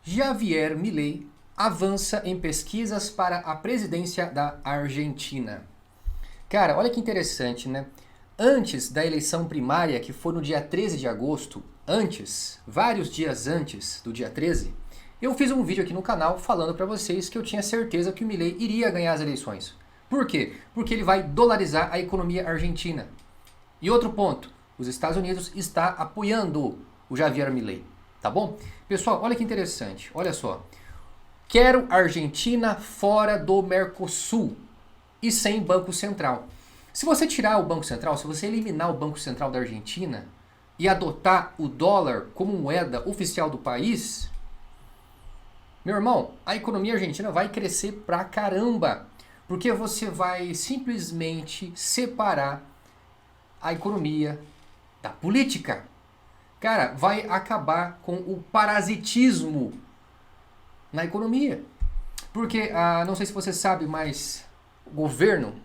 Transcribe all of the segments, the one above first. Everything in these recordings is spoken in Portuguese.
Javier Milei avança em pesquisas para a presidência da Argentina. Cara, olha que interessante, né? Antes da eleição primária, que foi no dia 13 de agosto, vários dias antes do dia 13, eu fiz um vídeo aqui no canal falando para vocês que eu tinha certeza que o Milei iria ganhar as eleições. Por quê? Porque ele vai dolarizar a economia argentina. E outro ponto, os Estados Unidos está apoiando o Javier Milei, tá bom? Pessoal, olha que interessante, olha só. Quero Argentina fora do Mercosul e sem Banco Central. Se você tirar o Banco Central, se você eliminar o Banco Central da Argentina e adotar o dólar como moeda oficial do país, meu irmão, a economia argentina vai crescer pra caramba, porque você vai simplesmente separar a economia da política. Cara, vai acabar com o parasitismo na economia. Porque, não sei se você sabe, mas o governo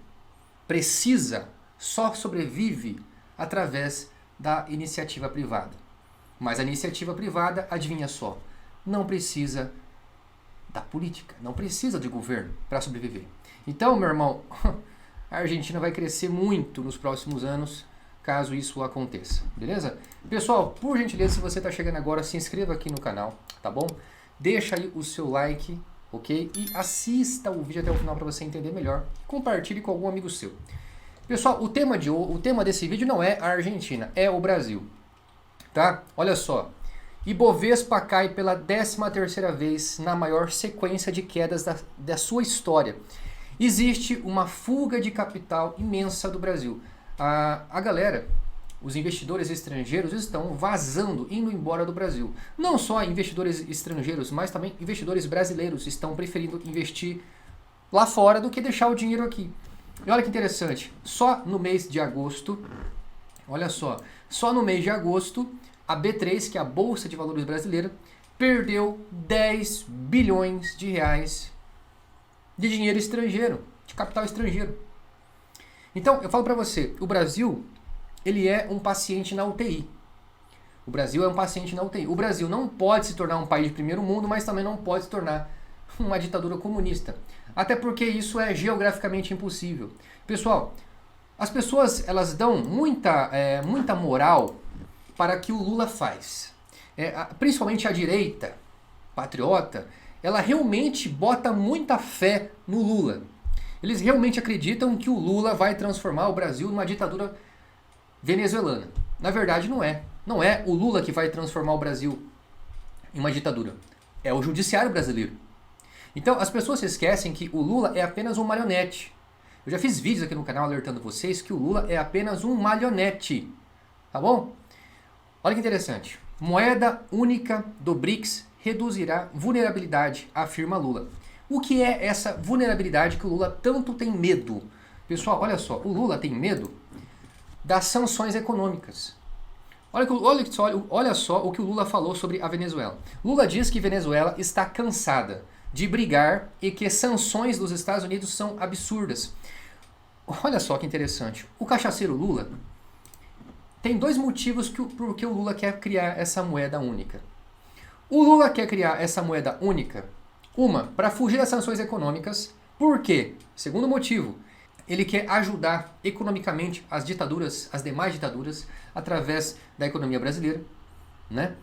só sobrevive através da iniciativa privada. Mas a iniciativa privada, adivinha só, não precisa da política, não precisa de governo para sobreviver. Então, meu irmão, a Argentina vai crescer muito nos próximos anos, caso isso aconteça, beleza? Pessoal, por gentileza, se você está chegando agora, se inscreva aqui no canal, tá bom? Deixa aí o seu like, ok? E assista o vídeo até o final para você entender melhor. Compartilhe com algum amigo seu. Pessoal, o tema desse vídeo não é a Argentina, é o Brasil, tá? Olha só. Ibovespa cai pela 13ª vez na maior sequência de quedas da sua história. Existe uma fuga de capital imensa do Brasil. A galera, os investidores estrangeiros estão vazando, indo embora do Brasil. Não só investidores estrangeiros, mas também investidores brasileiros estão preferindo investir lá fora do que deixar o dinheiro aqui. E olha que interessante, só no mês de agosto, olha só no mês de agosto, a B3, que é a Bolsa de Valores brasileira, perdeu 10 bilhões de reais de dinheiro estrangeiro, de capital estrangeiro. Então, eu falo para você, o Brasil, ele é um paciente na UTI. O Brasil é um paciente na UTI. O Brasil não pode se tornar um país de primeiro mundo, mas também não pode se tornar uma ditadura comunista. Até porque isso é geograficamente impossível. Pessoal, as pessoas elas dão muita moral para o que o Lula faz. Principalmente a direita patriota, ela realmente bota muita fé no Lula. Eles realmente acreditam que o Lula vai transformar o Brasil numa ditadura venezuelana. Na verdade, não é. Não é o Lula que vai transformar o Brasil em uma ditadura. É o judiciário brasileiro. Então, as pessoas se esquecem que o Lula é apenas um marionete. Eu já fiz vídeos aqui no canal alertando vocês que o Lula é apenas um marionete. Tá bom? Olha que interessante. Moeda única do BRICS reduzirá vulnerabilidade, afirma Lula. O que é essa vulnerabilidade que o Lula tanto tem medo? Pessoal, olha só, o Lula tem medo das sanções econômicas. Olha só o que o Lula falou sobre a Venezuela. Lula diz que Venezuela está cansada de brigar e que sanções dos Estados Unidos são absurdas. Olha só que interessante. O cachaceiro Lula tem dois motivos por que o Lula quer criar essa moeda única. O Lula quer criar essa moeda única, para fugir das sanções econômicas. Por quê? Segundo motivo, ele quer ajudar economicamente as demais ditaduras, através da economia brasileira, né?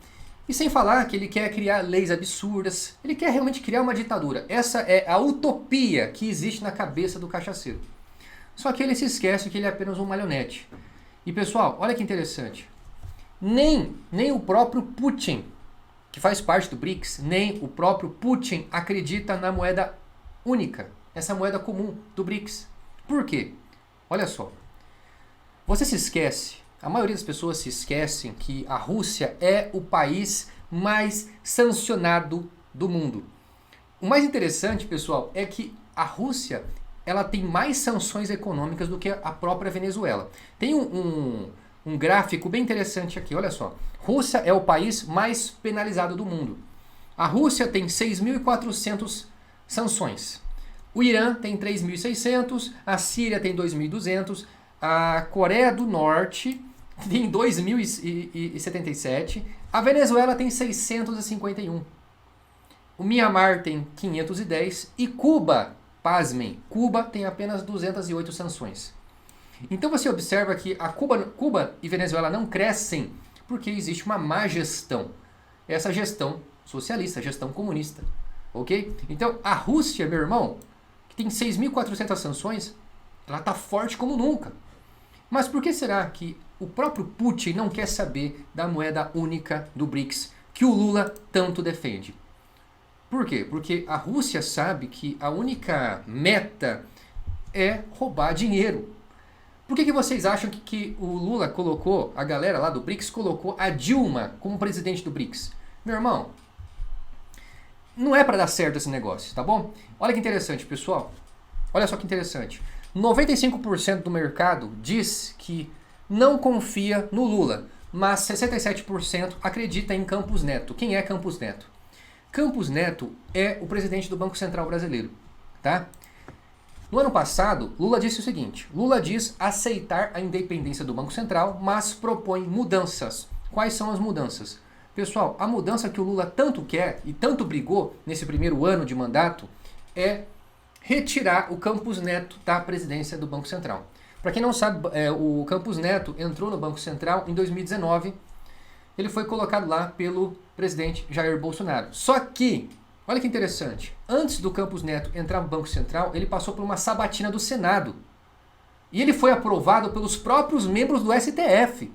E sem falar que ele quer criar leis absurdas, ele quer realmente criar uma ditadura. Essa é a utopia que existe na cabeça do cachaceiro. Só que ele se esquece que ele é apenas um marionete. E pessoal, olha que interessante. Nem o próprio Putin, que faz parte do BRICS, nem o próprio Putin acredita na moeda única, essa moeda comum do BRICS. Por quê? Olha só. Você se esquece, a maioria das pessoas se esquecem que a Rússia é o país mais sancionado do mundo. O mais interessante, pessoal, é que a Rússia ela tem mais sanções econômicas do que a própria Venezuela. Tem um gráfico bem interessante aqui, olha só. Rússia é o país mais penalizado do mundo. A Rússia tem 6.400 sanções. O Irã tem 3.600, a Síria tem 2.200, a Coreia do Norte tem 2.077, a Venezuela tem 651. O Mianmar tem 510 e Cuba, pasmem, Cuba tem apenas 208 sanções. Então você observa que Cuba e Venezuela não crescem porque existe uma má gestão. Essa gestão socialista, gestão comunista. Ok? Então a Rússia, meu irmão, que tem 6.400 sanções, ela está forte como nunca. Mas por que será que o próprio Putin não quer saber da moeda única do BRICS que o Lula tanto defende? Por quê? Porque a Rússia sabe que a única meta é roubar dinheiro. Por que vocês acham que o Lula colocou, a galera lá do BRICS colocou a Dilma como presidente do BRICS? Meu irmão, não é para dar certo esse negócio, tá bom? Olha que interessante, pessoal. Olha só que interessante. 95% do mercado diz que não confia no Lula, mas 67% acredita em Campos Neto. Quem é Campos Neto? Campos Neto é o presidente do Banco Central brasileiro, tá? No ano passado, Lula disse o seguinte: Lula diz aceitar a independência do Banco Central, mas propõe mudanças. Quais são as mudanças? Pessoal, a mudança que o Lula tanto quer e tanto brigou nesse primeiro ano de mandato é retirar o Campos Neto da presidência do Banco Central. Para quem não sabe, o Campos Neto entrou no Banco Central em 2019. Ele foi colocado lá pelo presidente Jair Bolsonaro. Só que, olha que interessante, antes do Campos Neto entrar no Banco Central, ele passou por uma sabatina do Senado. E ele foi aprovado pelos próprios membros do STF.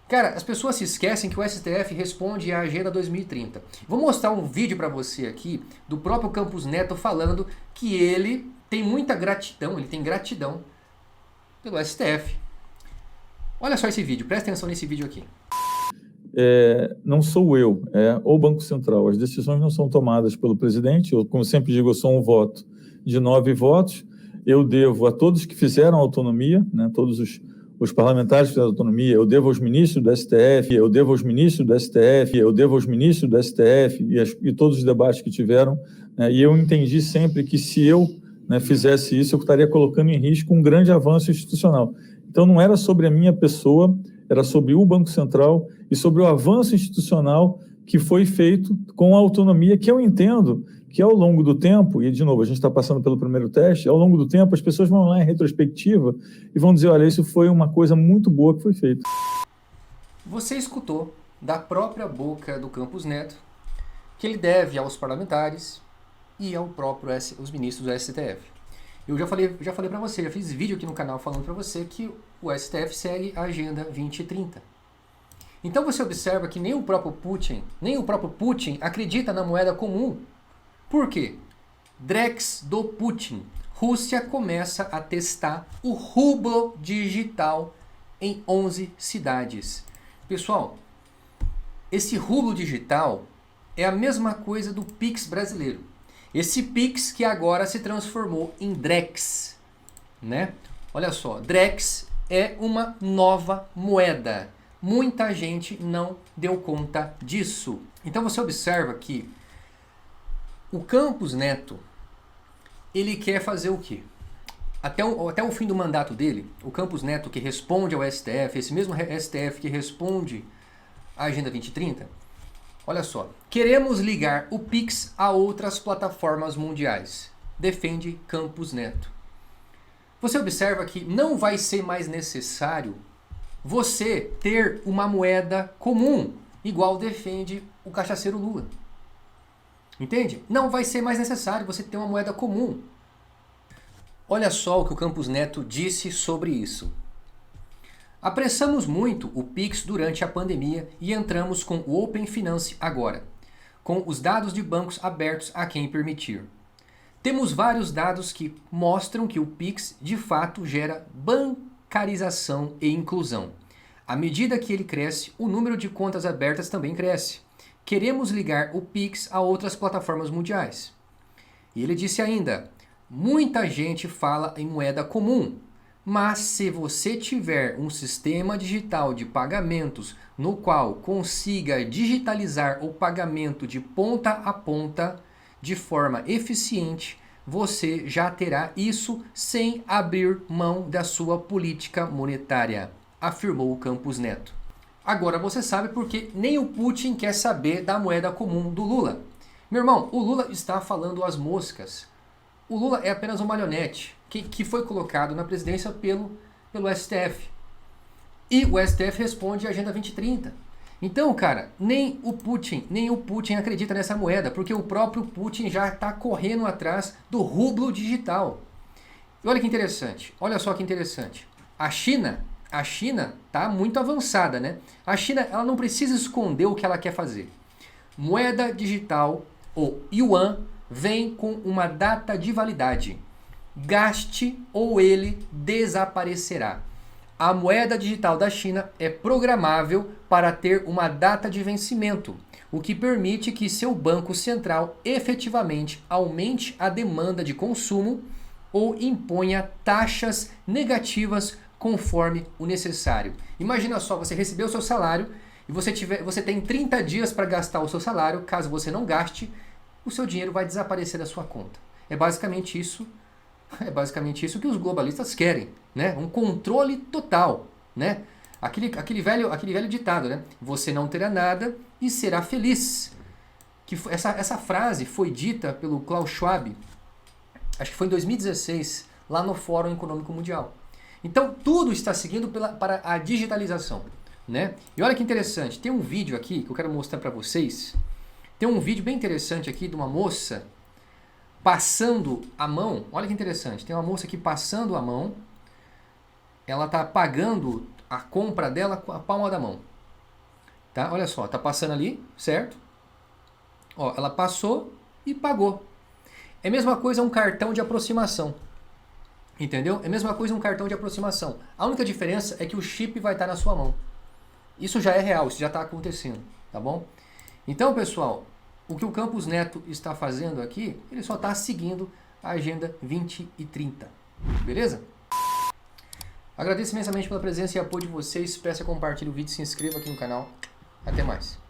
Cara, as pessoas se esquecem que o STF responde à Agenda 2030. Vou mostrar um vídeo para você aqui do próprio Campos Neto falando que ele tem muita gratidão, ele tem gratidão pelo STF. Olha só esse vídeo, presta atenção nesse vídeo aqui. Não sou eu, é o Banco Central. As decisões não são tomadas pelo presidente. Eu, como sempre digo, eu sou um voto de 9 votos. Eu devo a todos que fizeram autonomia, né, todos os parlamentares que fizeram autonomia, eu devo aos ministros do STF, eu devo aos ministros do STF, eu devo aos ministros do STF e todos os debates que tiveram. Né, e eu entendi sempre que se eu fizesse isso, eu estaria colocando em risco um grande avanço institucional. Então não era sobre a minha pessoa, era sobre o Banco Central e sobre o avanço institucional que foi feito com a autonomia, que eu entendo que ao longo do tempo, e de novo, a gente está passando pelo primeiro teste, ao longo do tempo as pessoas vão lá em retrospectiva e vão dizer, olha, isso foi uma coisa muito boa que foi feita. Você escutou da própria boca do Campos Neto que ele deve aos parlamentares e aos ministros do STF. Eu já falei para você, já fiz vídeo aqui no canal falando para você que o STF segue a Agenda 2030. Então você observa que nem o próprio Putin acredita na moeda comum. Por quê? Drex do Putin. Rússia começa a testar o rublo digital em 11 cidades. Pessoal, esse rublo digital é a mesma coisa do Pix brasileiro. Esse Pix que agora se transformou em Drex, né? Olha só, Drex é uma nova moeda. Muita gente não deu conta disso. Então você observa que o Campos Neto, ele quer fazer o quê? Até o fim do mandato dele, o Campos Neto que responde ao STF, esse mesmo STF que responde à Agenda 2030, olha só, queremos ligar o Pix a outras plataformas mundiais, defende Campos Neto. Você observa que não vai ser mais necessário você ter uma moeda comum, igual defende o cachaceiro Lula. Entende? Não vai ser mais necessário você ter uma moeda comum. Olha só o que o Campos Neto disse sobre isso. Apressamos muito o Pix durante a pandemia e entramos com o Open Finance agora, com os dados de bancos abertos a quem permitir. Temos vários dados que mostram que o Pix de fato gera bancarização e inclusão. À medida que ele cresce, o número de contas abertas também cresce. Queremos ligar o Pix a outras plataformas mundiais. E ele disse ainda, muita gente fala em moeda comum, mas se você tiver um sistema digital de pagamentos no qual consiga digitalizar o pagamento de ponta a ponta de forma eficiente, você já terá isso sem abrir mão da sua política monetária, afirmou Campos Neto. Agora você sabe porque nem o Putin quer saber da moeda comum do Lula. Meu irmão, o Lula está falando às moscas. O Lula é apenas um marionete que foi colocado na presidência pelo STF. E o STF responde à Agenda 2030. Então, cara, nem o Putin acredita nessa moeda, porque o próprio Putin já está correndo atrás do rublo digital. E olha que interessante, olha só que interessante. A China está muito avançada, né? A China, ela não precisa esconder o que ela quer fazer. Moeda digital, ou yuan, vem com uma data de validade. Gaste ou ele desaparecerá. A moeda digital da China é programável para ter uma data de vencimento, o que permite que seu banco central efetivamente aumente a demanda de consumo ou imponha taxas negativas conforme o necessário. Imagina só, você recebeu o seu salário e você tem 30 dias para gastar o seu salário. Caso você não gaste, o seu dinheiro vai desaparecer da sua conta. É basicamente isso que os globalistas querem, né? Um controle total, né? Aquele velho ditado, né? Você não terá nada e será feliz. Essa frase foi dita pelo Klaus Schwab, acho que foi em 2016, lá no Fórum Econômico Mundial. Então, tudo está seguindo para a digitalização, né? E olha que interessante, tem um vídeo aqui que eu quero mostrar para vocês. Tem um vídeo bem interessante aqui de uma moça passando a mão. Olha que interessante, tem uma moça aqui passando a mão. Ela está pagando a compra dela com a palma da mão. Tá? Olha só, está passando ali, certo? Ó, ela passou e pagou. É a mesma coisa um cartão de aproximação. Entendeu? É a mesma coisa um cartão de aproximação. A única diferença é que o chip vai estar na sua mão. Isso já é real, isso já está acontecendo, tá bom? Então, pessoal, o que o Campos Neto está fazendo aqui, ele só está seguindo a Agenda 2030. Beleza? Agradeço imensamente pela presença e apoio de vocês. Peço que compartilhe o vídeo, se inscreva aqui no canal. Até mais.